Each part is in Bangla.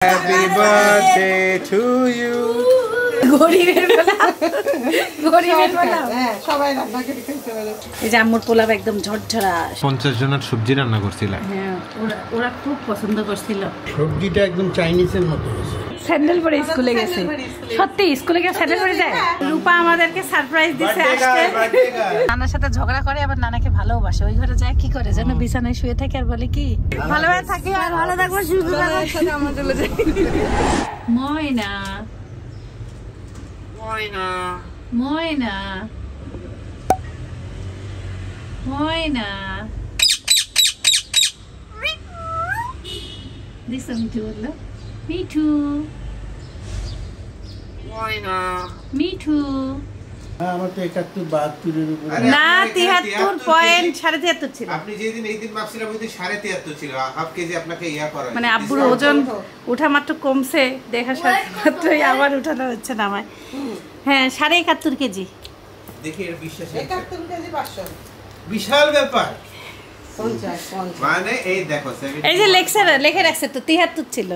Happy birthday to you. গরিবের পোলাও সবাই রান্না করে খেতে পারে। এই যে আম্মুর পোলাও একদম ঝরঝরা। 50 জনের সবজি রান্না করছিল। হ্যাঁ, ওরা খুব পছন্দ করছিল। সবজিটা একদম চাইনিজের মতো হয়েছে। স্যান্ডেল পরে স্কুলে গেছে। সত্যি স্কুলে গিয়ে স্যান্ডেল পরে যায়? রূপা আমাদেরকে সারপ্রাইজ দিয়েছে আজকে। নানার সাথে ঝগড়া করে আবার নানাকে ভালোবাসে। ওই ঘরে যায় কি করে যেন বিছানায় শুয়ে থাকে আর বলে কি ভালোভাবে থাকি আর ভালো থাকবো শুক্রবারের সাথে আমরা চলে যাই। ময়না ময়না ময়না ময়না দিস মিঠু বললো মিঠু ময়না মিঠু। আমার তো 71 72 এর উপরে না 73.73 ছিল। আপনি যেদিন এই দিন মাপছিলেন ওই দিন 73.5 ছিল। হাফ কেজি আপনাকে ইয়া করা মানে আব্বুর ওজন ওঠা মাত্র কমছে দেখা মাত্রই আবার উঠানো হচ্ছে না আমায়। হ্যাঁ 71.5 কেজি। দেখি এর বিশ্বাস 71 কেজি 500 বিশাল ব্যাপার। 50 মানে এই দেখো এই যে লেখে রাখছে তো 73 ছিল।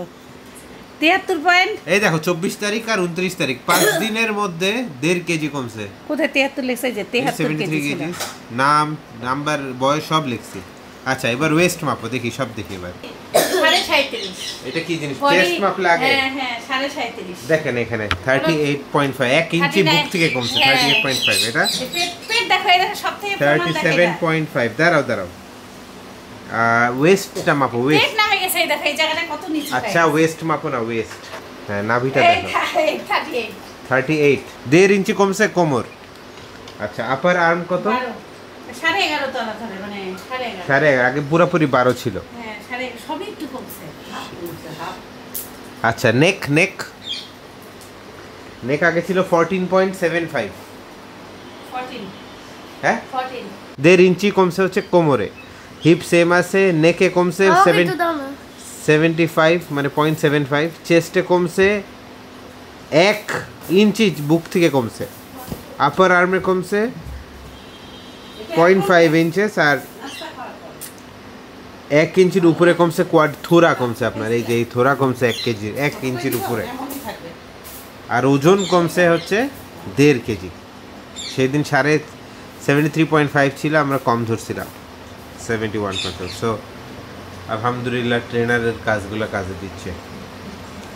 73 পয়েন্ট এই দেখো 24 তারিখ আর 29 তারিখ 5 দিনের মধ্যে 1.5 কেজি কমছে। কোথায় 73 লেখছে যে 73 কেজি ছিল। নাম নাম্বার বয়স সব লিখছি। আচ্ছা এবার ওয়েস্ট মাপো দেখি সব দেখি এবার। 37.5 এটা কি জিনিস চেস্ট মাপ লাগে? হ্যাঁ হ্যাঁ 37.5 দেখেন এখানে 38.5 1 ইঞ্চি বুক থেকে কমছে 38.5 এটা পেট দেখো এটা সবথেকে প্রমাণ দেখো 37.5 দাঁড়াও ওয়েস্টটা মাপো ওয়েস্ট পেট না হয়ে গেছে এই দেখো এই জায়গাটা কত নিচে। আচ্ছা ওয়েস্ট মাপো না ওয়েস্ট হ্যাঁ নাভিটা দেখো 38 1.5 ইঞ্চি কমছে কোমর। আচ্ছা আপার আর্ম কত? 11.5 তো না ধরে মানে 11.5 11.5 আগে পুরোপুরি 12 ছিল। হ্যাঁ 11.5 সবই একটু কমছে। আচ্ছা নেক আগে ছিল 14.75 14 হ্যাঁ 14 1.5 ইঞ্চি কমছে হচ্ছে কোমরে। হিপ সেম আছে নেকে কমছে 75 মানে 0.75 চেস্টে কমছে 1 ইঞ্চি বুক থেকে কমছে। আপার আর্মে কমছে 0.5 ইঞ্চেস আর 1 ইঞ্চির উপরে কমছে কোয়াড থোরা কমছে আপনার এই যে এই থোরা কমছে 1 কেজি 1 ইঞ্চির উপরে। আর ওজন কমছে হচ্ছে 1.5 কেজি। সেদিন 73.5 ছিল আমরা কম ধরছিলাম 71%। সো আলহামদুলিল্লাহ ট্রেনারের কাজগুলো কাজে দিচ্ছে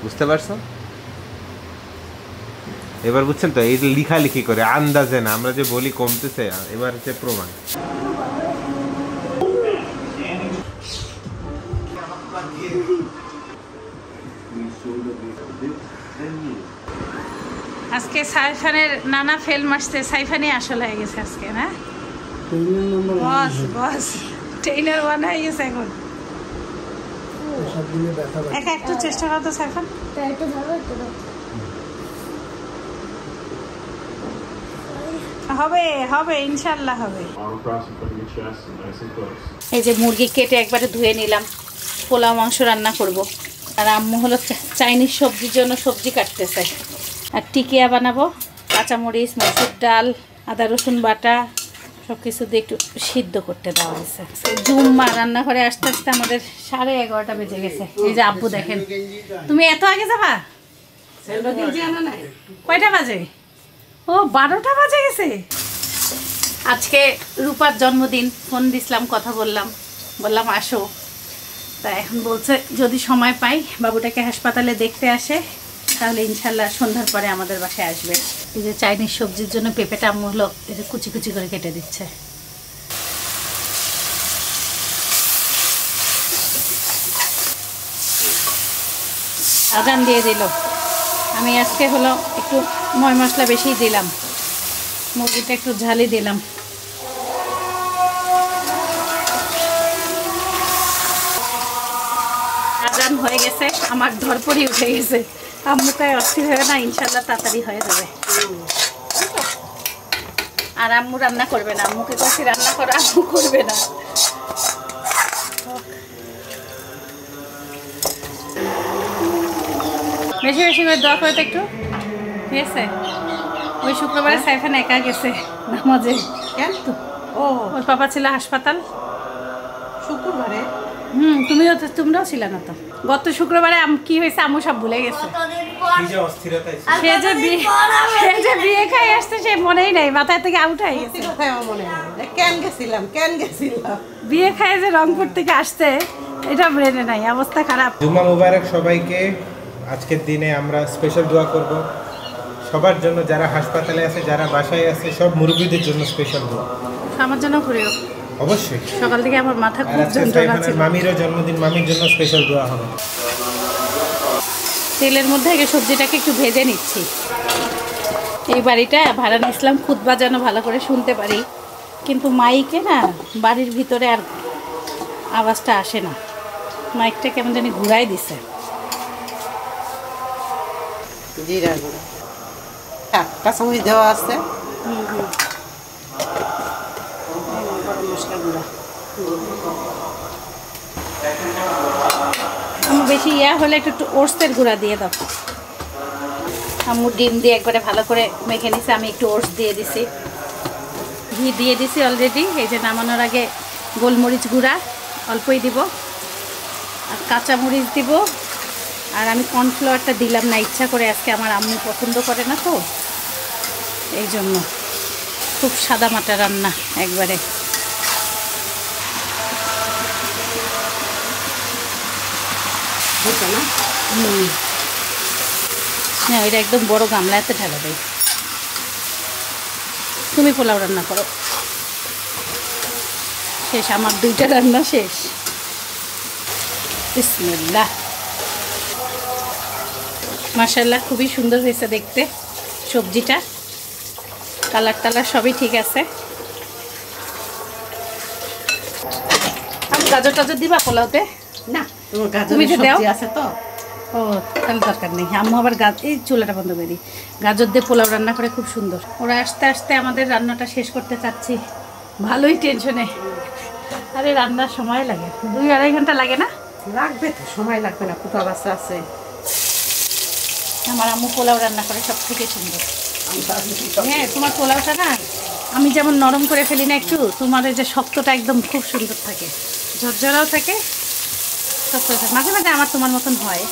বুঝতে পারছো? এবার বুঝছেন তো এই লেখালেখি করে আন্দাজে না আমরা যে বলি কমতেছে এবার হচ্ছে প্রমাণ। আজকে সাইফানের নানা ফিল্ম আসছে সাইফানি আসল হয়ে গেছে আজকে না বস ট্রেনার ওয়ান হয়ে গেছে এখন। একা একটু চেষ্টা করো তো সাইফান। হবে ইনশাল্লাহ হবে। এই যে মুরগি কেটে একবারে ধুয়ে নিলাম পোলাও মাংস রান্না করব। আর আম্মু হলো চাইনিজ সবজির জন্য সবজি কাটতেছে আর টিকিয়া বানাবো। কাঁচামরিচ মসুর ডাল আদা রসুন বাটা সব কিছু দিয়ে একটু সিদ্ধ করতে দেওয়া হয়েছে। জুম্মা রান্নাঘরে আসতে আসতে আমাদের 11:30 বেজে গেছে। এই যে আব্বু দেখেন তুমি এত আগে যাবা? কয়টা বাজে? ও 12টা বাজে গেছে। আজকে রূপার জন্মদিন ফোন দিছিলাম কথা বললাম আসো। তা এখন বলছে যদি সময় পাই বাবুটাকে হাসপাতালে দেখতে আসে তাহলে ইনশাল্লাহ সন্ধ্যার পরে আমাদের বাসায় আসবে। এই যে চাইনিজ সবজির জন্য পেঁপেটা আম্মু হলো এই যে কুচি কুচি করে কেটে দিচ্ছে। আজান দিয়ে দিল। আমি আজকে হলো একটু ময় মশলা বেশি দিলাম মুরগিটা একটু ঝালি দিলাম। আজান হয়ে গেছে আমার ধরপড়ি উঠে গেছে। আম্মু তাই অস্থির হয়ে না ইনশাল্লাহ তাড়াতাড়ি হয়ে যাবে। আর আম্মু রান্না করবে না। আম্মুকে কাছে রান্না করা আম্মু করবে না। বেশি বেশি করে দোয়া করে তো একটু ঠিক আছে। ওই শুক্রবারে সাইফান একা গেছে নামাজে। কেন তো ওর পাপা ছিল হাসপাতাল শুক্রবারে। তোমরাও ছিল না তো। গত শুক্রবারে কি হয়েছে আম্মু সব ভুলে গেছে। কি যে অস্থিরতা সে যে বিয়ে খাই আসছে সে মনেই নাই, মাথায় থেকে আউট হয়ে গেছে। কোথায় আমার মনে হয় কেন গেছিলাম বিয়ে খাই যে রংপুর থেকে আসছে এটা ব্রেনে নাই, অবস্থা খারাপ। জুম্মা মুবারক সবাইকে। আজকের দিনে আমরা স্পেশাল দোয়া করব সবার জন্য, যারা হাসপাতালে আছে, যারা বাসায় আছে, সব মুরব্বীদের জন্য স্পেশাল দোয়া। আমার জন্য করিও অবশ্যই। সকাল থেকে আমার মাথা আর খুব আজকে যন্ত্রণা সাইফানের ছিল। মামিরও জন্মদিন, মামির জন্য স্পেশাল দোয়া হবে। তেলের মধ্যে আগে সবজিটাকে একটু ভেজে নিচ্ছি। এই বাড়িটা ভাড়া নিয়েছিলাম খুতবা যেন ভালো করে শুনতে পারি, কিন্তু মাইকে না বাড়ির ভিতরে আর আওয়াজটা আসে না, মাইকটা কেমন জানি ঘুরাই দিছে। জিরা গুঁড়ো কাঁচামরিচ দেওয়া আছে, গরম মশলা গুঁড়া। আমার বেশি ইয়া হলে একটু ওটসের গুঁড়া দিয়ে দাও। আম্মু ডিম দিয়ে একবারে ভালো করে মেখে নিছে, আমি একটু ওটস দিয়ে দিছি, ঘি দিয়ে দিছি অলরেডি। এই যে নামানোর আগে গোলমরিচ গুঁড়া অল্পই দিব, আর কাঁচামরিচ দিব। আর আমি কর্নফ্লাওয়ারটা দিলাম না ইচ্ছা করে, আজকে আমার আম্মু পছন্দ করে না তো এই জন্য। খুব সাদা মাটা রান্না একবারে। বুঝছো না? না এটা একদম বড় গামলাতে ঢালা দেয়। তুমি পোলাও রান্না করো। শেষ, আমার দুইটা রান্না শেষ। বিসমিল্লাহ। মাশাআল্লাহ খুবই সুন্দর হয়েছে দেখতে সবজিটা, কালার টালার সবই ঠিক আছে। আমি গাজর টাজর দিবা পোলাওতে? না, তোমার তুমি গাজরের যে দাও। সবজি আছে তো। ও তাহলে দরকার নেই। আম্মু আবার এই চুলাটা বন্ধ করে দিই, গাজর দিয়ে পোলাও রান্না করে খুব সুন্দর। ওরা আসতে আসতে আমাদের রান্নাটা শেষ করতে চাচ্ছি, ভালোই টেনশনে। আরে রান্নার সময় লাগে 2-2.5 ঘন্টা লাগে না? লাগবে তো, সময় লাগবে না, ফুটা বাচ্চা আছে। আমার আম্মু পোলাও রান্না করে সব থেকে সুন্দর। হ্যাঁ তোমার পোলাওটা না আমি যেমন নরম করে ফেলি না একটু, তোমার এই যে শক্তটা একদম খুব সুন্দর থাকে, ঝরঝরাও থাকে, শক্ত থাকে। মাঝে মাঝে আমার তোমার মতন হয়।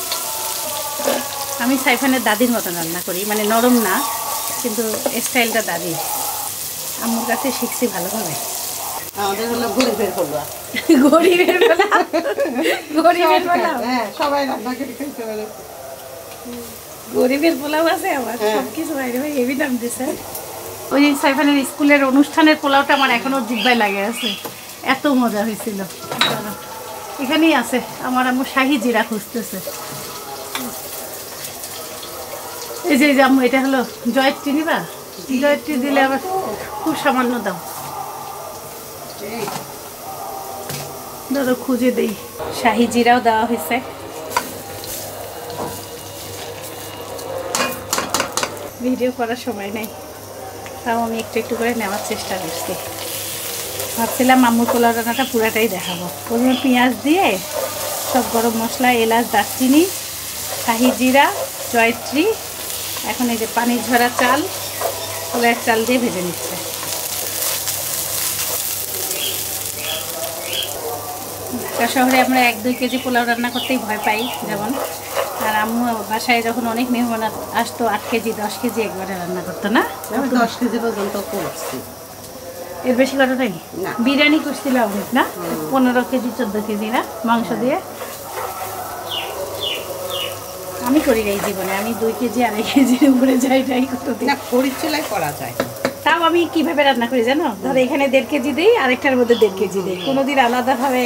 আমি সাইফানের দাদির মতন রান্না করি, মানে নরম না, কিন্তু স্টাইলটা দাদি। আম্মুর কাছে শিখছি ভালোভাবে। আমাদের হলো গরিবের পোলা। গরিবের পোলাও, গরিবের পোলাও। হ্যাঁ, সবাই রান্না করে খেতে পারে। গরিবের পোলাও আছে আমার, হ্যাঁ। সব কিছু বাইরে ভাই হেভি দাম দিছে। ওই দিন সাইফানের স্কুলের অনুষ্ঠানের পোলাওটা আমার এখনো জিব্বায় লাগে আছে, এত মজা হয়েছিল। এখানেই আছে আমার আম্মু শাহি জিরা খুঁজতেছে। এই যে আম্মু এটা হলো জয়ত্রী নিবা? জয়ত্রী দিলে আবার খুব সামান্য দাম। ধরো খুঁজে দেই। শাহি জিরাও দেওয়া হয়েছে। ভিডিও করার সময় নেই, তাও আমি একটু একটু করে নেওয়ার চেষ্টা করছি। ভাবছিলাম আম্মুর পোলাও রান্নাটা পুরাটাই দেখাবো। প্রথমে পেঁয়াজ দিয়ে সব গরম মশলা, এলাচ, দারচিনি, শাহি জিরা, জয়ত্রী, এখন এই যে পানির ঝরা চাল, পোলাওয়ের চাল দিয়ে ভেজে নিচ্ছে। ঢাকা শহরে আমরা 1-2 কেজি পোলাও রান্না করতেই ভয় পাই যেমন, আর আম্মু বাসায় যখন অনেক মেহমান আসতো 8 কেজি 10 কেজি একবারে রান্না করতো না? আমি 10 কেজি পর্যন্ত করছি। এর বেশি কত নাই? না। বিরিয়ানি করছিল অনেক না? 15 কেজি 14 কেজি না মাংস দিয়ে? আমি করি এই জীবনে, আমি 2 কেজি 2.5 কেজির উপরে যাই কতদিন। না, খড়ির চুলাই করা যায়। তাও আমি কিভাবে রান্না করি জানো? ধরো এখানে 1.5 কেজি দিই, আরেকটার মধ্যে 1.5 কেজি দিই। কোনোদিন আলাদাভাবে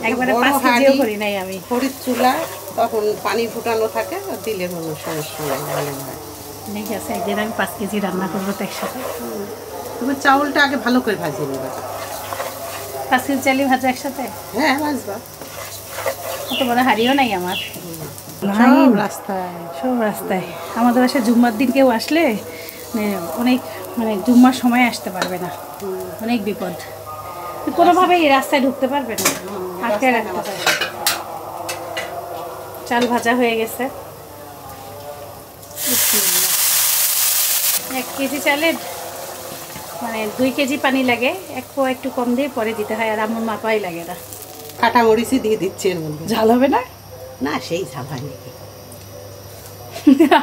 একবারে 5 কেজিও করি নাই আমি। খড়ির চুলা, তখন পানি ফুটানো থাকে, দিলে কোনো সমস্যা নেই, ভালো হয়। ঠিক আছে, একদিন আমি 5 কেজি রান্না করবো তো একসাথে। তুমি চাউলটা আগে ভালো করে ভাজিয়ে নেবে। 5 কেজি চাইলে ভাজা একসাথে? হ্যাঁ, ভাজবা। অত বড় হাড়িও নাই আমার। সব রাস্তায়। সব রাস্তায়। আমাদের বাসায় জুম্মার দিন কেউ আসলে অনেক জুম্মার সময় আসতে পারবে না, অনেক বিপদ। কোনোভাবেই এই রাস্তায় ঢুকতে পারবে না, আটকে রাখতে পারবে। চাল ভাজা হয়ে গেছে। 1 কেজি চালের 2 কেজি পানি লাগে, 1 পোয়া একটু কম দিয়ে পরে দিতে হয়, আর আমার মাপাই লাগে না। কাঁটা মরিচই দিয়ে দিচ্ছি এর মধ্যে। ঝাল হবে না? না সেই ঝাল হয় নাকি।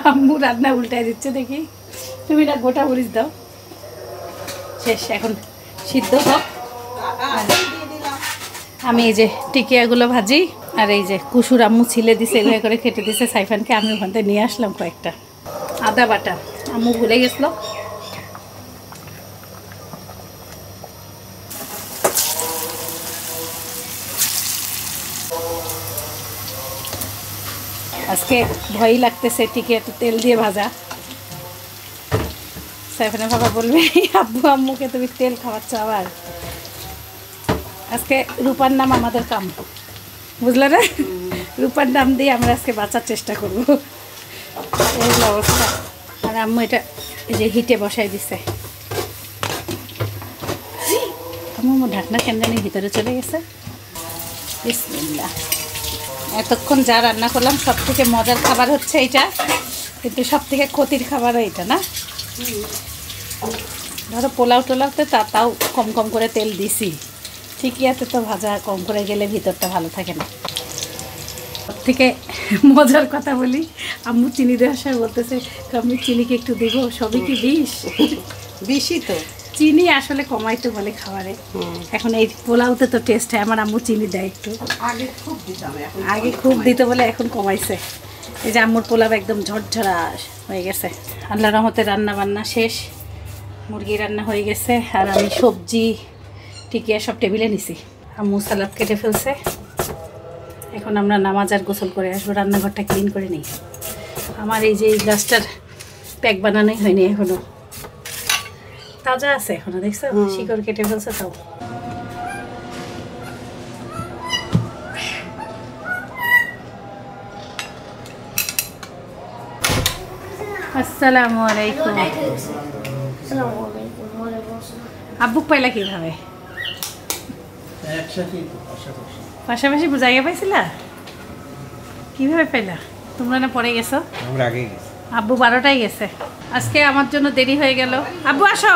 আম্মু রান্না উল্টায় দিচ্ছে দেখি। তুমি না গোটা মরিচ দাও। শেষ, এখন সিদ্ধ হোক। আমি এই যে টিকিয়াগুলো ভাজি, আর এই যে কুসুর আম্মু ছিলে দিছে, এগুলো করে কেটে দিছে সাইফানকে। আমি ওখান থেকে নিয়ে আসলাম কয়েকটা। আদা বাটা আম্মু ভুলে গেছিল। আজকে ভয়ই লাগতেছে, টিকিয়া তো তেল দিয়ে ভাজা। সাইফানের বাবা বলবে আব্বু আম্মুকে তুমি তেল খাওয়াচ্ছ আবার। আজকে রূপার নাম আমাদের কাম, বুঝলে না? রূপার নাম দিয়ে আমরা আজকে বাঁচার চেষ্টা করবো, এই অবস্থা। আর আম্মু এটা এই যে হিটে বসাই দিছে। আম্মু ঢাকনা কেন জানি ভিতরে চলে গেছে। বিসমিল্লাহ। এতক্ষণ যা রান্না করলাম সব থেকে মজার খাবার হচ্ছে এইটা, কিন্তু সব থেকে ক্ষতির খাবারও এটা না। ধরো পোলাও টোলাওতে তাও কম কম করে তেল দিছি, ঠিকই আছে। তো ভাজা কম করে গেলে ভিতরটা ভালো থাকে না। সব থেকে মজার কথা বলি, আম্মু চিনি দেওয়ার সময় বলতেছে আমি চিনিকে একটু দেবো, সবই কি বিষ? বেশি তো চিনি আসলে কমাইতে বলে খাবারে। এখন এই পোলাওতে তো টেস্ট হয়, আমার আম্মু চিনি দেয় একটু। আগে খুব দিতাম, এখন আগে খুব দিত বলে এখন কমাইছে। এই যে আম্মুর পোলাও একদম ঝরঝরা হয়ে গেছে। আল্লাহর রহমতে রান্না বান্না শেষ, মুরগি রান্না হয়ে গেছে। আর আমি সবজি টিকিয়া সব টেবিলে নিছি। আম্মু সালাদ কেটে ফেলছে। এখন আমরা নামাজ আর গোসল করে আসবো, রান্নাঘরটা ক্লিন করে নিই। আমার এই যে এই গাছটার প্যাক বানানোই হয়নি এখনো, তাজা আছে এখনো, দেখছো শিকড় কেটে ফেলছে তাও। আসসালামু আলাইকুম। আব্বুক পাইলা কিভাবে? একসাথেই তো, পাশাপাশি। পাশাপাশি জায়গা পাইছিলা? কিভাবে পাইলা? তোমরা না পরে গেছো? আমরা আগেই গেছি। আব্বু 12টায় গেছে। আজকে আমার জন্য দেরি হয়ে গেল। আব্বু আসো।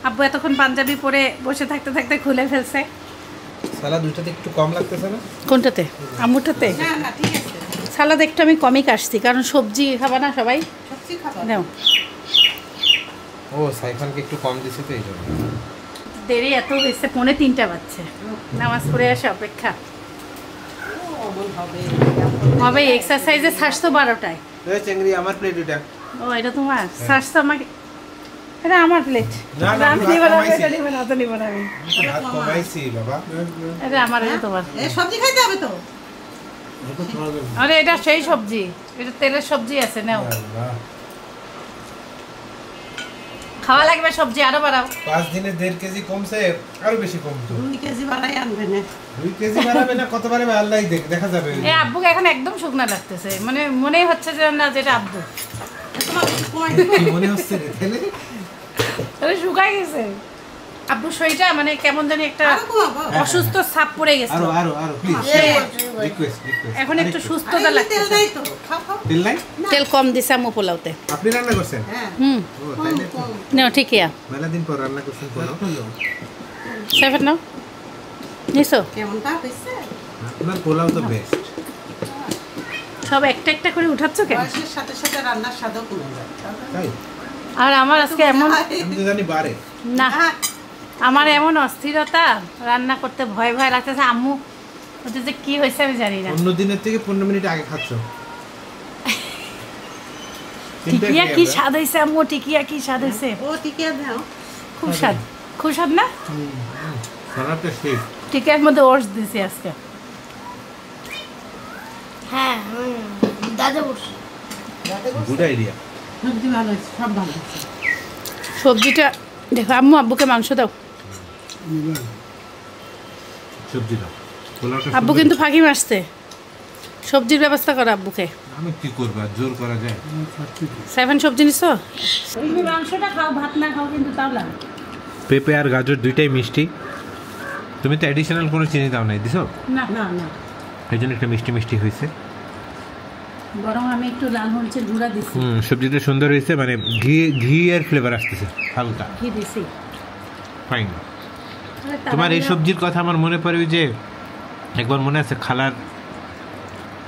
আব্বু এতক্ষণ পাঞ্জাবি পরে বসে থাকতে থাকতে খুলে ফেলছে। সালাদ দুইটাতে একটু কম লাগতেছে না? কোনটাতে? আম্মুটাতে? না না ঠিক আছে, সালাদ একটু আমি কমই কাটছি, কারণ সবজি খাবা না সবাই। সবজি খাবার নাও। ও সাইফানকে একটু কম দিছে তো এই জন্য। দেরি এত হয়েছে, 2:45 বাজছে। নামাজ পড়ে আসে অপেক্ষা হবে। এক্সারসাইজে ছাড়ছো 12টায়। চেংড়ি আমার প্লেট ওটা। ও এটা তোমার? ছাড়ছো আমাকে? এটা আমার প্লেট। না, না, আমি আমি নিব না, কমাইছি। এটা নিব না, এটা নিব না আমি। ভাত কমাইছি বাবা। এটা আমার, এটা তোমার। এ সবজি খাইতে হবে তো। এটা খাওয়া যাবে না। আরে এটা সেই সবজি, এটা তেলের সবজি আছে, নাও। আল্লাহ। খাওয়া লাগবে সবজি, আরো বাড়াও। 5 দিনে 1.5 কেজি কমছে, আরো বেশি কমতো। 2 কেজি বাড়াই আনবে না। 2 কেজি বাড়াবে না, কত বাড়াবে আল্লাহই দেখা যাবে। এই আব্বুকে এখন একদম শুকনা লাগতেছে, মানে মনেই হচ্ছে যে না যেটা আব্বু। তোমার একটু কমাই দিবে। কি মনে হচ্ছে রে তাহলে? আরে শুকাই গেছে আব্বু শরীরটা, মানে কেমন জানি একটা আরো কমাবো। অসুস্থ ছাপ পড়ে গেছে। আরো প্লিজ রিকোয়েস্ট এখন একটু সুস্থতা আরে তেল লাগতেছে। নাই তো, খাও খাও। তেল নাই? তেল কম দিছে আম্মু পোলাওতে। আপনি রান্না করছেন? হ্যাঁ হুম, ও তাই না? নাও ঠিকই। মেলা দিন পর রান্না করছেন কোনো? সাইফার নাও, নিছো? কেমনটা হয়েছে? আপনার পোলাও তো বেস্ট। সব একটা একটা করে উঠাচ্ছ কেন? বয়সের সাথে সাথে রান্নার স্বাদও কমে যায়। তাই আর আমার আজকে এমন আমি তো জানি বারে। না, হ্যাঁ, আমার এমন অস্থিরতা, রান্না করতে ভয় ভয় লাগতেছে। আম্মু ওদের যে কি হয়েছে আমি জানি না। অন্য দিনের থেকে 15 মিনিট আগে খাচ্ছ। টিকিয়া কি স্বাদ হয়েছে আম্মু, টিকিয়া কি স্বাদ হয়েছে। ও টিকিয়া দাও। খুব স্বাদ, খুব স্বাদ না? সালাদটা শেষ। টিকিয়ার মধ্যে ওটস দিছি আজকে। হ্যাঁ দাদা বসে গুড আইডিয়া। সবজি ভালো হয়েছে, সব ভালো হয়েছে। সবজিটা দেখো আম্মু, আব্বুকে মাংস দাও। সবজি দাও। পোলাওটা আব্বু কিন্তু ফাঁকি মারছে, সবজির ব্যবস্থা করো আব্বুকে। আমি কি করব, আর জোর করা যায়? সেভেন সবজি নিছো? তুমি মাংসটা খাও, ভাত না খাও কিন্তু তাও লাগে। পেঁপে আর গাজর দুইটাই মিষ্টি। তুমি তো অ্যাডিশনাল কোনো চিনি দাও নাই, দিছো? না না না এই জন্য একটা মিষ্টি মিষ্টি হয়েছে। বরং আমি একটু লাল মরিচের গুঁড়া দিছি। সবজিটা সুন্দর হয়েছে, মানে ঘি এর ফ্লেভার আসতেছে হালকা। ঘি দিছি। ফাইন। তোমার এই সবজির কথা আমার মনে পড়ে যে একবার মনে আছে খালার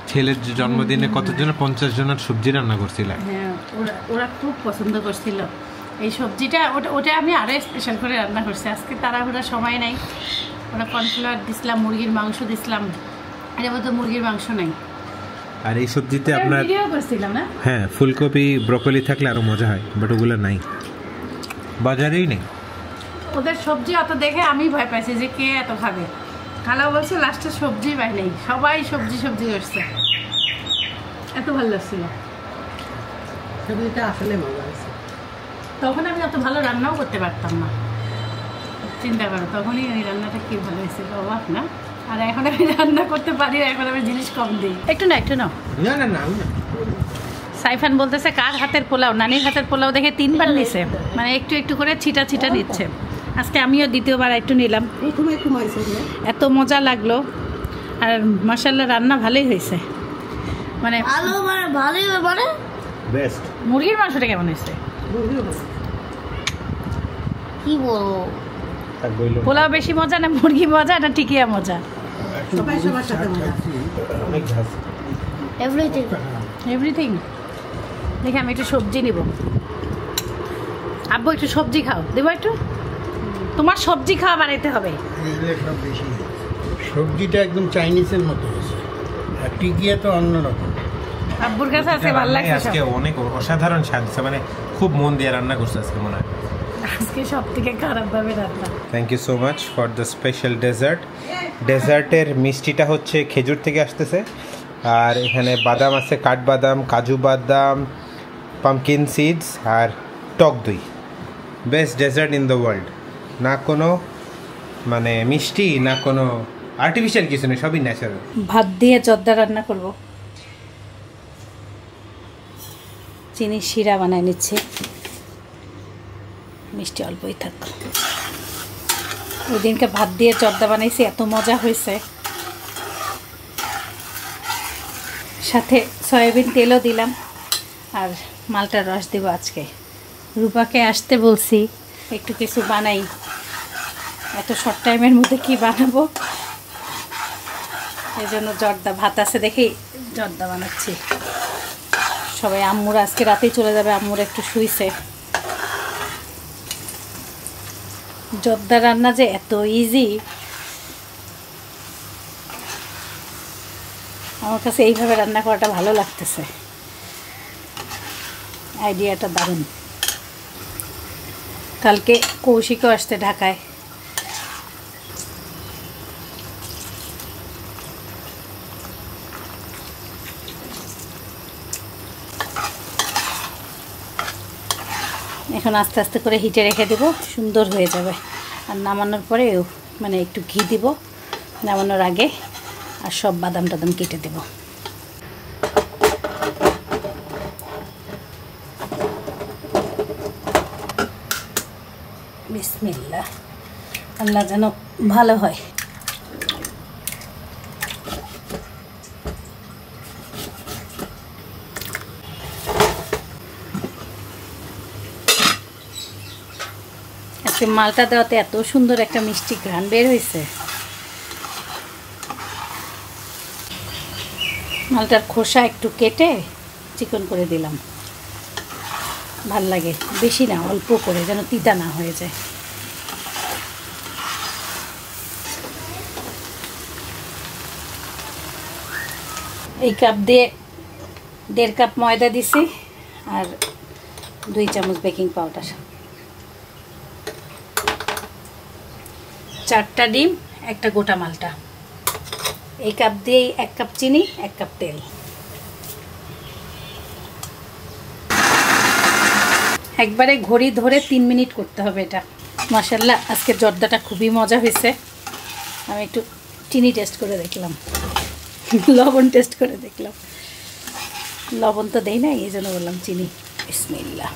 ছেলের জন্মদিনে কতজনের 50 জনের সবজি রান্না করছিলেন? হ্যাঁ, ওরা খুব পছন্দ করছিল এই সবজিটা। ওটা আমি আরও স্পেশাল করে রান্না করছি। আজকে তাড়াহুড়া সময় নাই, ওরা কর্নফ্লাওয়ার দিছিলাম, মুরগির মাংস দিছিলাম, এর মধ্যে মুরগির মাংস নাই। আর এই সবজিতে আপনার ভিডিও করছিলাম না? হ্যাঁ, ফুলকপি ব্রকলি থাকলে আরো মজা হয়, বাট ওগুলো নাই, বাজারেই নেই। ওদের সবজি অত দেখে আমি ভয় পাইছি যে কে এত খাবে। খালা বলছে লাস্টে সবজি পাই নেই, সবাই সবজি করছে, এত ভালো লাগছিল। সবজিটা আসলে মজা আছে। তখন আমি অত ভালো রান্নাও করতে পারতাম না, চিন্তা করো তখনই এই রান্নাটা কি ভালো হয়েছে, অবাক না? আর এখন আমি রান্না করতে পারি, এখন আমি জিনিস কম দিই। একটু না সাইফান বলতেছে কার হাতের পোলাও, নানির হাতের পোলাও দেখে 3 বার নিছে, মানে একটু করে ছিটা নিচ্ছে। আজকে আমিও দ্বিতীয়বার একটু নিলাম, এত মজা লাগলো। আর মাশাআল্লাহ রান্না ভালোই হয়েছে, মানে ভালোই মানে বেস্ট। মুরগির মাংসটা কেমন হয়েছে? কি বলবো, পোলাও বেশি মজা না মুরগি মজা না টিকিয়া মজা? সবাই সবার সাথে মজা। এভরিথিং। দেখি আমি একটু সবজি নিব। আব্বু একটু সবজি খাও, দেবো একটু? তোমার সবজি খাওয়া বানাইতে হবে। সবজিটা একদম চাইনিজের মতো হয়েছে, আর টিকিয়া তো অন্যরকম। আব্বুর কাছে আছে, ভালো লাগছে আজকে অনেক অসাধারণ স্বাদ, মানে খুব মন দিয়ে রান্না করছে আজকে মনে হয়। আজকে সব থেকে খারাপ ভাবে রান্না। Thank you so much for the special dessert. ডেজার্টের মিষ্টিটা হচ্ছে খেজুর থেকে আসতেছে, আর এখানে বাদাম আছে, কাঠবাদাম, কাজু বাদাম, পামকিন সিডস আর টক দই। Best dessert in the world. না কোনো মানে মিষ্টি, না কোনো আর্টিফিশিয়াল কিছু নেই, সবই ন্যাচারাল। ভাত দিয়ে জর্দা রান্না করব। চিনি শিরা বানায় নিচ্ছি, মিষ্টি অল্পই থাক। ওই দিনকে ভাত দিয়ে জর্দা বানাইছি, এত মজা হয়েছে। সাথে সয়াবিন তেলও দিলাম, আর মালটার রস দেবো আজকে। রূপাকে আসতে বলছি, একটু কিছু বানাই, এত শর্ট টাইমের মধ্যে কি বানাবো, এই জন্য জর্দা ভাত আছে দেখি জর্দা বানাচ্ছি। সবাই আম্মুর আজকে রাতেই চলে যাবে, আম্মুর একটু শুইছে। জর্দা রান্না যে এত ইজি, আমার কাছে এইভাবে রান্না করাটা ভালো লাগতেছে, আইডিয়াটা দারুণ। কালকে কৌশিকও আসতে ঢাকায়, এখন আস্তে আস্তে করে হিটে রেখে দেবো, সুন্দর হয়ে যাবে। আর নামানোর পরে মানে একটু ঘি দিব নামানোর আগে, আর সব বাদাম টাদাম কেটে দেব। বিসমিল্লাহ, আল্লাহ যেন ভালো হয়। আজকে মালটা দেওয়াতে এত সুন্দর একটা মিষ্টি ঘ্রাণ বের হয়েছে। মালটার খোসা একটু কেটে চিকন করে দিলাম, ভাল লাগে, বেশি না অল্প করে, যেন তিতা না হয়ে যায়। এই কাপ দিয়ে 1.5 কাপ ময়দা দিছি, আর 2 চামচ বেকিং পাউডার, 4টা ডিম, একটা গোটা মালটা। এই কাপ দিয়েই 1 কাপ চিনি, 1 কাপ তেল। একবারে ঘড়ি ধরে 3 মিনিট করতে হবে এটা। মাশাআল্লাহ আজকে জর্দাটা খুবই মজা হয়েছে। আমি একটু চিনি টেস্ট করে দেখলাম, লবণ টেস্ট করে দেখলাম, লবণ তো দেই না, এই জন্য বললাম চিনি। বিসমিল্লাহ।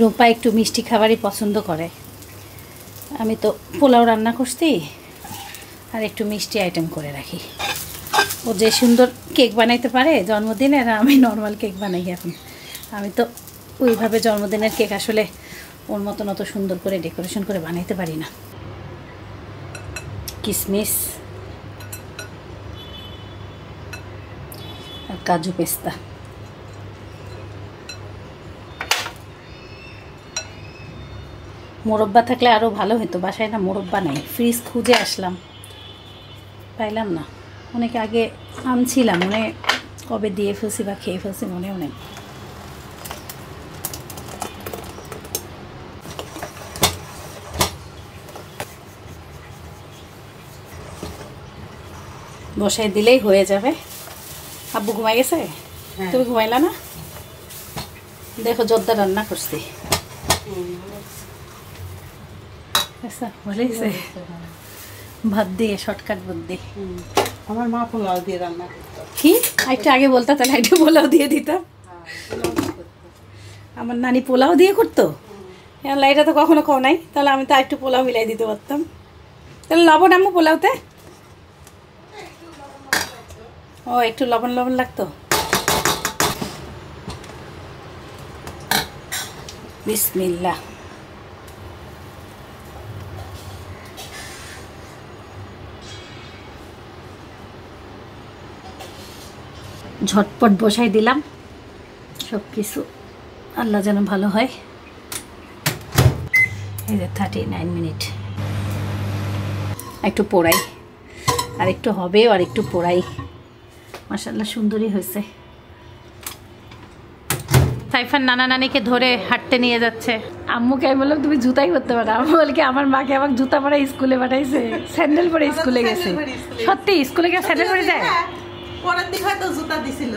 রূপা একটু মিষ্টি খাবারই পছন্দ করে, আমি তো পোলাও রান্না করছি আর একটু মিষ্টি আইটেম করে রাখি। ও যে সুন্দর কেক বানাইতে পারে জন্মদিনের, আমি নর্মাল কেক বানাই এখন। আমি তো ওইভাবে জন্মদিনের কেক আসলে ওর মতন অত সুন্দর করে ডেকোরেশন করে বানাইতে পারি না। কিশমিশ, আর কাজু পেস্তা। মোরব্বা থাকলে আরও ভালো হতো, বাসায় না মোরব্বা নাই, ফ্রিজ খুঁজে আসলাম পাইলাম না। অনেক আগে আনছিলাম, মনে কবে দিয়ে ফেলছি বা খেয়ে ফেলছি মনেও নেই। বসাই দিলেই হয়ে যাবে। আব্বু ঘুমাই গেছে? তুমি ঘুমাইলা না? দেখো জোরদার রান্না করছি। ভালো হয়েছে? ভাত দিয়ে, শর্টকাট বুদ্ধি। আমার মা পোলাও দিয়ে রান্না করতো। কি একটু আগে বলতা, তাহলে একটু পোলাও দিয়ে দিতাম। আমার নানি পোলাও দিয়ে করতো? আল্লাহ, এটা তো কখনো খাও নাই, তাহলে আমি তো একটু পোলাও মিলাই দিতে পারতাম। তাহলে লবণ আম্মু পোলাওতে? ও একটু লবণ লবণ লাগতো। বিসমিল্লাহ। ঝটপট বসাই দিলাম সব কিছু, আল্লাহ যেন ভালো হয়। এই যে 39 মিনিট। একটু পোড়াই, আর একটু হবে, আর একটু পোড়াই। মাশাআল্লাহ সুন্দরই হয়েছে। সাইফান নানা নানিকে ধরে হাঁটতে নিয়ে যাচ্ছে। আম্মুকে আমি বললাম তুমি জুতাই করতে পারো। আম্মু বলকে আমার মাকে আমাকে জুতা পরে স্কুলে পাঠাইছে, স্যান্ডেল পরে স্কুলে গেছে। সত্যি স্কুলে গিয়ে স্যান্ডেল পরে যায়? পরের দিন হয়তো জুতা দিছিল।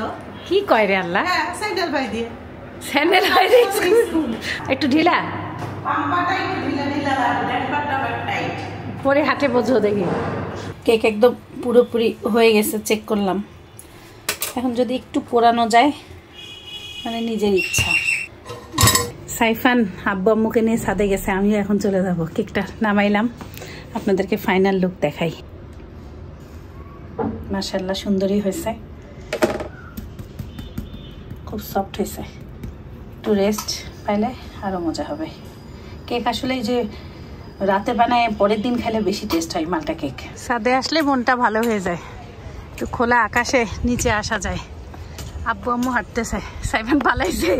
কি কয় রে আল্লাহ? স্যান্ডেল ভাই দিয়ে, স্যান্ডেল ভাই দিয়ে একটু ঢিলা পাম্পাটা একটু ঢিলা ঢিলা লাগে, ড্যাম্পারটা টাইট। পরে হাঁটে বোঝো দেখি। কেক একদম পুরোপুরি হয়ে গেছে, চেক করলাম। এখন যদি একটু পোড়ানো যায়, মানে নিজের ইচ্ছা। সাইফান আব্বু আম্মুকে নিয়ে ছাদে গেছে, আমিও এখন চলে যাব। কেকটা নামাইলাম, আপনাদেরকে ফাইনাল লুক দেখাই। মাশাআল্লাহ সুন্দরই হয়েছে, খুব সফট হয়েছে। একটু রেস্ট পাইলে আরও মজা হবে। কেক আসলে যে রাতে বানায় পরের দিন খেলে বেশি টেস্ট হয় মালটা কেক। ছাদে আসলে মনটা ভালো হয়ে যায়, একটু খোলা আকাশে নিচে আসা যায়। আব্বু আম্মু হাঁটতেছে, সাইফান পালাইছে।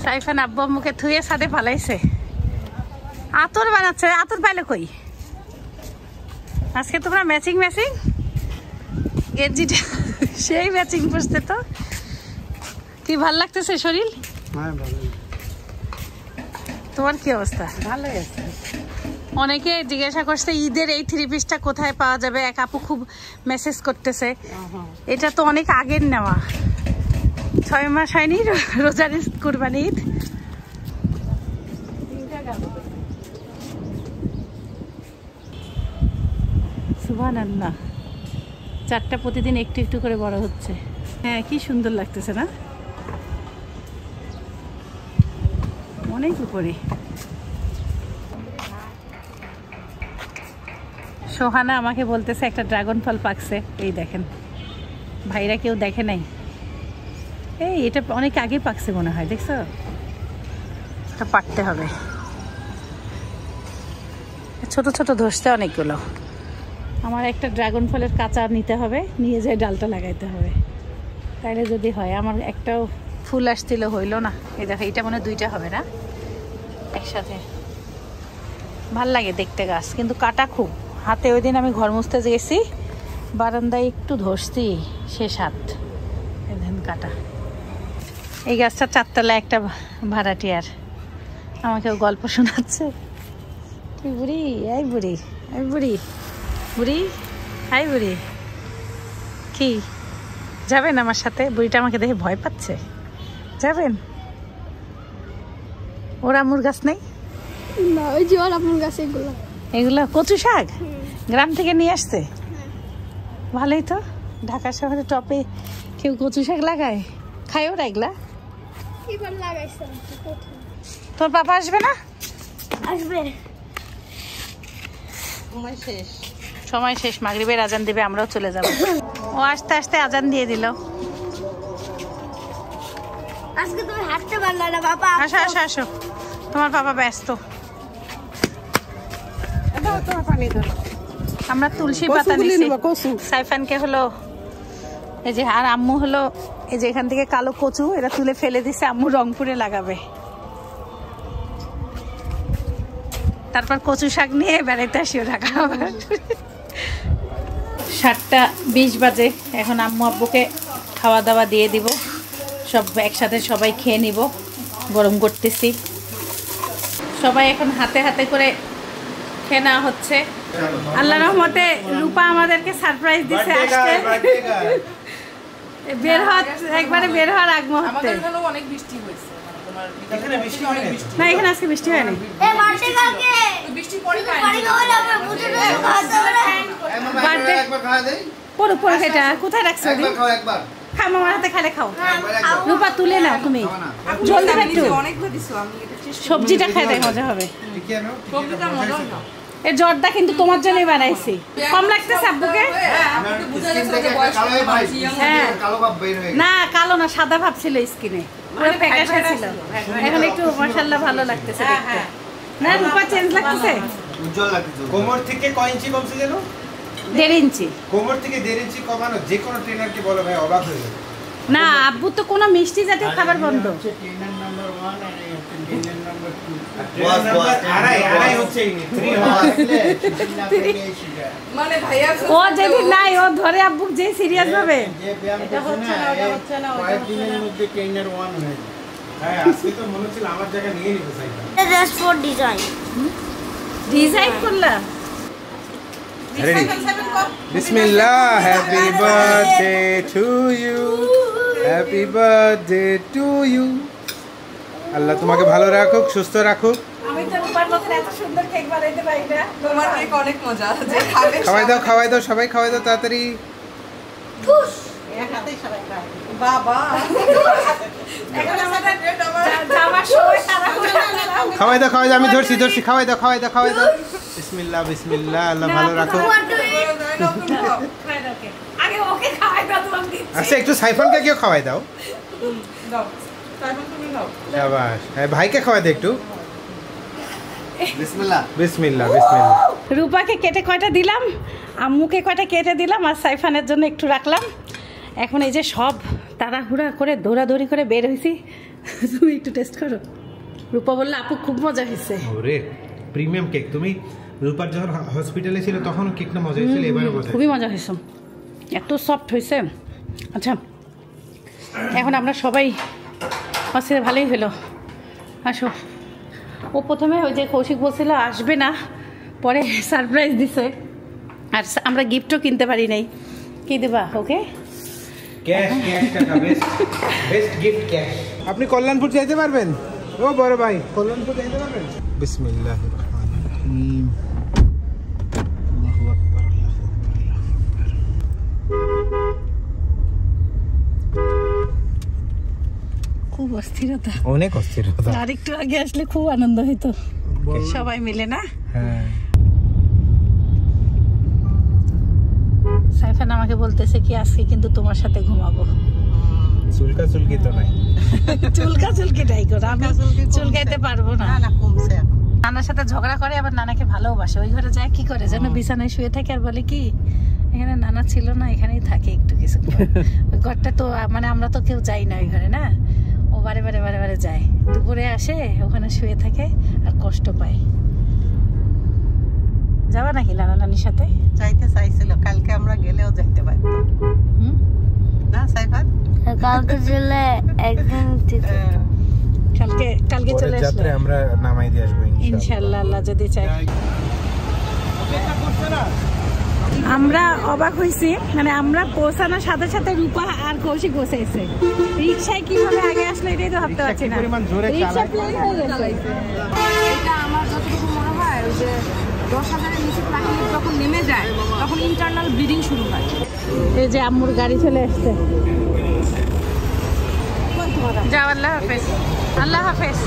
সাইফান আব্বু আম্মুকে থুয়ে ছাদে পালাইছে। আতর বানাচ্ছে, আতর পাইলে কই? আজকে তোমরা ম্যাচিং ম্যাচিং গেঞ্জিটা সেই ম্যাচিং পড়তে। তো কি ভাল লাগতেছে শরীর? তোমার কি অবস্থা? ভালো আছে। অনেকে জিজ্ঞাসা করছে ঈদের এই 3 পিসটা কোথায় পাওয়া যাবে। এক আপু খুব মেসেজ করতেছে। এটা তো অনেক আগের নেওয়া, 6 মাস হয়নি রোজার কুরবানি ঈদ। সুবহানাল্লাহ, 4টা প্রতিদিন একটু একটু করে বড় হচ্ছে। হ্যাঁ, কি সুন্দর লাগতেছে না? অনেক উপরে। সোহানা আমাকে বলতেছে একটা ড্রাগন ফল পাকছে, এই দেখেন। ভাইরা কেউ দেখে নাই। এই এটা অনেক আগে পাকছে মনে হয়, দেখছো? এটা পাকতে হবে। ছোট ছোট ধরছে অনেকগুলো। আমার একটা ড্রাগন ফলের কাঁচা নিতে হবে, নিয়ে যেয়ে ডালটা লাগাইতে হবে, তাইলে যদি হয়। আমার একটাও ফুল আসছিল, হইল না। এই দেখো, এটা মনে হয় 2টা হবে না একসাথে। ভাল লাগে দেখতে গাছ, কিন্তু কাটা খুব। হাতে ওই দিন আমি ঘর মুছতে গেছি, বারান্দায় একটু ধরছি, শেষ হাত এদিন কাটা। এই গাছটা 4 তলায় একটা ভাড়াটিয়ার আমাকেও গল্প শোনাচ্ছে। তুই বুড়ি, এই বুড়ি, এই বুড়ি, বুড়ি, হাই বুড়ি, কি যাবেন আমার সাথে? বুড়িটা আমাকে দেখে ভয় পাচ্ছে। যাবেন? ওর আম্মুর গাছ নেই? না, ওই যে ওর আম্মুর গাছ এগুলো। এগুলো কচু শাক গ্রাম থেকে নিয়ে আসছে। ভালোই তো, ঢাকা শহরে টপে কেউ কচু শাক লাগায়, খায় ওরা এগুলা? এবার লাগাইছে। তোর পাপা আসবে না? আসবে। সময় শেষ। সময় শেষ, মাগরিবের আজান দিবে, আমরাও চলে যাব। ও আস্তে আস্তে আজান দিয়ে দিল। আজকে তুমি হাঁটতে পারলা না বাবা। আসো আসো আসো, তোমার বাবা ব্যস্ত। তোমার পানি ধরো। আমরা তুলসী পাতা নিছি। কচু সাইফানকে হলো এই যে আর আম্মু হলো এই যে এখান থেকে কালো কচু এটা তুলে ফেলে দিছে, আম্মু রংপুরে লাগাবে। তারপর কচু শাক নিয়ে বেড়াইতে আসিও ঢাকা। 7:20 বাজে, এখন আম্মু আব্বুকে খাওয়া দাওয়া দিয়ে দিব, সব একসাথে সবাই খেয়ে নিব। গরম করতেছি, সবাই এখন হাতে হাতে করে খেয়ে নেওয়া হচ্ছে। আল্লাহ রহমতে রূপা আমাদেরকে সারপ্রাইজ দিছে আজকে। বের হওয়ার একবারে বের হওয়ার আগ মুহূর্তে। অনেক বৃষ্টি হয়েছে, না এখানে আজকে বৃষ্টি হয়নি। পড়ো পড়ো, এটা কোথায় রাখছো? খাও মামার হাতে, খালে খাও। রূপা তুলে নাও তুমি, জলদি একটু। সবজিটা খাই দেয়, মজা হবে। এই জর্দা কিন্তু তোমার জন্যই বানাইছি। কম লাগতেছে আব্বুকে? হ্যাঁ না, কালো না, সাদা ভাব ছিল স্কিনে, পুরো প্যাকেটে ছিল। এখন একটু মাশাআল্লাহ ভালো লাগতেছে দেখতে। না রূপা চেঞ্জ লাগতেছে। উজ্জ্বল লাগতেছে। কোমর থেকে কয় ইঞ্চি কমছে যেন? 1.5 ইঞ্চি। কোমর থেকে 1.5 ইঞ্চি কমানো যে কোনো ট্রেনারকে বলো ভাই, অবাক হয়ে যাবে। না আব্বু তো কোনো মিষ্টি জাতীয় খাবার বন্ধ। ট্রেনার নাম্বার 1 আর ট্রেনার নাম্বার 2 আড়াই হচ্ছে এই 3 মানে ভাইয়া ও যদি নাই ও ধরে আব্বু যে সিরিয়াস ভাবে যে ব্যায়াম করছে না, ওটা হচ্ছে না, কয়েকদিনের মধ্যে ট্রেনার 1 হয়ে যাবে। হ্যাঁ আজকে তো মনে হচ্ছিল আমার জায়গা নিয়ে নিতে চাইতাম। Just for design. ডিজাইন করলা। বিসমিল্লাহ, happy birthday to you, happy birthday to you. আল্লাহ তোমাকে ভালো রাখুক, সুস্থ রাখুক। আমি তো রূপার মতন এত সুন্দর কেক বানাইতে পারি না। তোমার কেক অনেক মজা, যে খাবে খাওয়াই দাও, খাওয়াই দাও, সবাই খাওয়াই দাও তাড়াতাড়ি। এক হাতেই সবাই খায়। বাবা এখন আমাদের যাওয়ার সময় তারা খাওয়াই দাও, খাওয়াই দাও, আমি ধরছি ধরছি, খাওয়াই দাও, খাওয়াই দাও, খাওয়াই দাও। বিসমিল্লাহ বিসমিল্লাহ, আল্লাহ ভালো রাখুক। আগে ওকে খাওয়াই দাও, তোমাকে দিচ্ছি। আচ্ছা একটু সাইফানকে কেউ খাওয়াই দাও। দাও তারপর তুমি দাও। শাবাশ, হ্যাঁ ভাইকে খাওয়াই দাও একটু। বিসমিল্লাহ বিসমিল্লাহ বিসমিল্লাহ। রূপাকে কেটে কয়টা দিলাম, আম্মুকে কয়টা কেটে দিলাম, আর সাইফানের জন্য একটু রাখলাম। এখন এই যে সব তাড়াহুড়া করে দৌড়াদৌড়ি করে বের হয়েছি। তুমি একটু টেস্ট করো। রূপা বললো আপু খুব মজা হয়েছে। ওরে প্রিমিয়াম কেক। তুমি রূপার যখন হসপিটালে ছিল তখন কেকটা মজা হয়েছিল, এবারে মজা। খুবই মজা হয়েছে, এত সফট হয়েছে। আচ্ছা এখন আমরা সবাই হচ্ছে, ভালোই হলো। আসো। ও প্রথমে ওই যে কৌশিক বলছিল আসবে না, পরে সারপ্রাইজ দিছে, আর আমরা গিফটও কিনতে পারি নাই। কি দেবা ওকে? ক্যাশ, ক্যাশ টাকা, বেস্ট বেস্ট গিফট ক্যাশ। আপনি কল্যাণপুর যাইতে পারবেন? ও বড় ভাই, কল্যাণপুর যাইতে পারবেন? বিসমিল্লাহির রহমানির রহিম। আল্লাহু আকবার, আল্লাহু আকবার। খুব অস্থিরতা, অনেক অস্থিরতা। আর একটু আগে আসলে খুব আনন্দ হইতো সবাই মিলে, না? হ্যাঁ। সাইফান আমাকে বলতেছে কি আজকে কিন্তু তোমার সাথে ঘুমাবো। চুলকা চুলকি তো নাই। চুলকা চুলকি নাই করো, আমি চুলকাইতে পারবো না। না কমছে এখন। নানার সাথে ঝগড়া করে, আবার নানাকে ভালোবাসে। ওই ঘরে যায় কি করে যেন, বিছানায় শুয়ে থাকে আর বলে কি এখানে নানা ছিল না, এখানেই থাকে একটু কিছু। ওই ঘরটা তো মানে আমরা তো কেউ যাই না ওই ঘরে, না? ও বারে বারে বারে বারে যায়, দুপুরে আসে ওখানে শুয়ে থাকে আর কষ্ট পায়। যাবা নাকি নানা নানির সাথে? যাইতে চাইছিল, কালকে আমরা গেলেও যাইতে পারতাম না সাইফান। কালকে চলে একদিন কালকে চলে আসলে যাত্রা আমরা নামাই দিয়ে আসবো ইনশাআল্লাহ, আল্লাহ যদি চায়। আমরা অবাক হয়েছি, মানে আমরা পৌঁছানোর সাথে সাথে রূপা আর কৌশিক পৌঁছেছে। রিক্সায় কিভাবে আগে আসলো এটাই তো ভাবতে পারছি না। রিক্সা প্লেন হয়ে গেছে। এটা আমার যতটুকু মনে হয়, ওই যে 10,000-এর নিচে প্লাগিং যখন নেমে যায় তখন ইন্টারনাল ব্লিডিং শুরু হয়। এই যে আম্মুর গাড়ি চলে আসছে। যাও, আল্লাহ হাফেজ। আল্লাহ হাফেজ।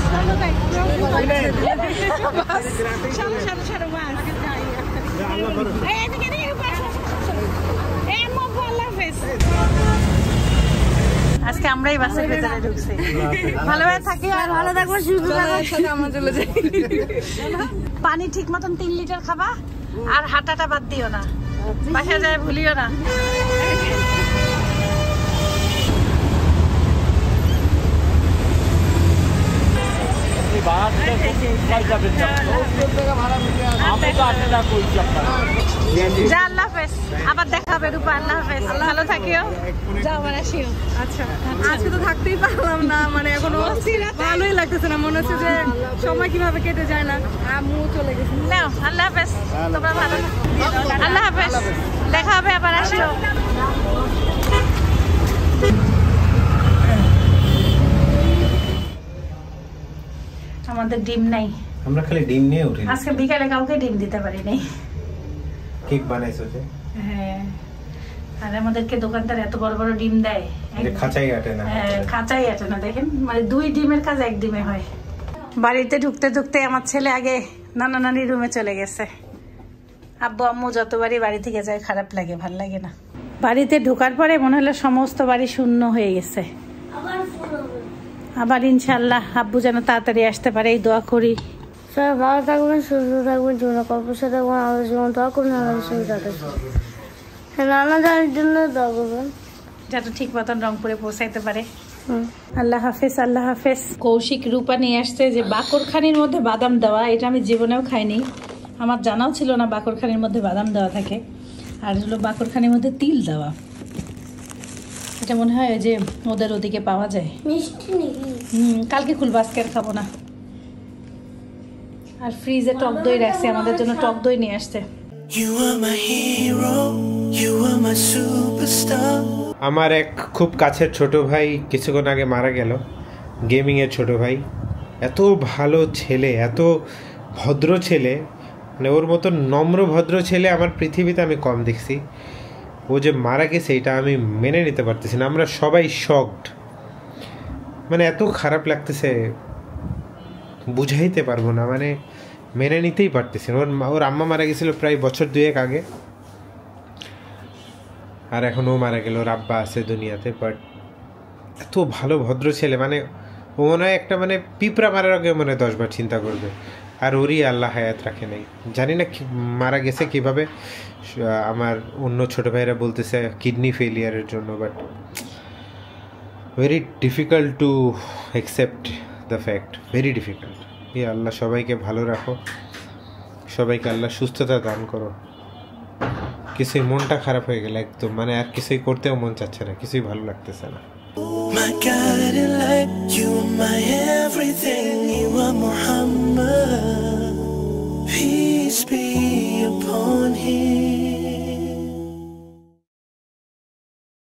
আজকে আমরাই বাসের ভেতরে ঢুকছি। ভালোভাবে থাকি আর ভালো থাকবো, সুস্থ থাকবো। আমরা চলে যাই। পানি ঠিক মতন 3 লিটার খাবা, আর হাঁটাটা বাদ দিও না, বাসায় যায় ভুলিও না। যা, আল্লাহ হাফেজ, আবার দেখা হবে রূপা, আল্লাহ হাফেজ, ভালো থাকিও, যাও আবার আসিও। আচ্ছা, আজকে তো থাকতেই পারলাম না, মানে এখনো ভালোই লাগতেছে না, মনে হচ্ছে যে সময় কিভাবে কেটে যায় না। আম্মু চলে গেছে। নাও, আল্লাহ হাফেজ, তোমরা ভালো, আল্লাহ হাফেজ, দেখা হবে, আবার আসিও। আমাদের ডিম নাই, আমরা খালি ডিম নিয়ে উঠি। আজকে বিকালে কাউকে ডিম দিতে পারি নাই। কেক বানাইছো যে? হ্যাঁ, আর আমাদেরকে দোকানদার এত বড় বড় ডিম দেয়, খাঁচাই আটে না। হ্যাঁ, খাঁচাই আটে না, দেখেন, মানে 2 ডিমের কাজ 1 ডিমে হয়। বাড়িতে ঢুকতে ঢুকতে আমার ছেলে আগে নানা নানির রুমে চলে গেছে। আব্বু আম্মু যতবারই বাড়ি থেকে যায় খারাপ লাগে, ভাল লাগে না। বাড়িতে ঢোকার পরে মনে হলো সমস্ত বাড়ি শূন্য হয়ে গেছে। আবার ইনশাল্লাহ আব্বু যেন তাড়াতাড়ি আসতে পারে, এই দোয়া করি। সবাই ভালো থাকবেন, সুস্থ থাকবেন, জীবনে কল্পসা থাকবেন, আমাদের জীবন দোয়া করবেন, আমাদের সুবিধা থাকবে। নানা জানার জন্য দোয়া করবেন, যাতে ঠিক মতন রংপুরে পৌঁছাইতে পারে। আল্লাহ হাফেজ, আল্লাহ হাফেজ। কৌশিক রূপা নিয়ে আসছে যে বাকরখানির মধ্যে বাদাম দেওয়া, এটা আমি জীবনেও খাইনি, আমার জানাও ছিল না বাকরখানির মধ্যে বাদাম দেওয়া থাকে। আর হলো বাকরখানির মধ্যে তিল দেওয়া, এটা মনে হয় যে ওদের ওদিকে পাওয়া যায়। মিষ্টি নাকি? কালকে খুলবো, আজকে আর খাবো না। আর ফ্রিজে টক দই রাখছে, আমাদের জন্য টক দই নিয়ে আসছে। আমার এক খুব কাছের ছোট ভাই কিছুক্ষণ আগে মারা গেল, গেমিংয়ের ছোট ভাই। এত ভালো ছেলে, এত ভদ্র ছেলে, মানে ওর মতো নম্র ভদ্র ছেলে আমার পৃথিবীতে আমি কম দেখছি। ও যে মারা গেছে এটা আমি মেনে নিতে পারতেছি না, আমরা সবাই শকড, মানে এত খারাপ লাগতেছে, বুঝাইতে পারবো না, মানে মেনে নিতেই পারতেছি না। ওর আম্মা মারা গেছিল প্রায় বছর 2 আগে, আর এখন ও মারা গেল, ওর আব্বা আছে দুনিয়াতে। বাট এত ভালো ভদ্র ছেলে, মানে ও মনে হয় একটা, মানে পিঁপড়া মারার আগে মনে হয় 10 বার চিন্তা করবে। আর ওরই আল্লাহ হায়াত রাখে নাই, জানি না মারা গেছে কিভাবে। আমার অন্য ছোটো ভাইরা বলতেছে কিডনি ফেলিয়ারের জন্য, but very difficult to accept the fact, very difficult. এই আল্লাহ সবাইকে ভালো রাখো, সবাইকে আল্লাহ সুস্থতা দান করো। কিছুই মনটা খারাপ হয়ে গেল একদম, মানে আর কিছুই করতেও মন চাচ্ছে না, কিছুই ভালো লাগতেছে না। My guiding light, you are my everything, you are Muhammad. Peace be upon him.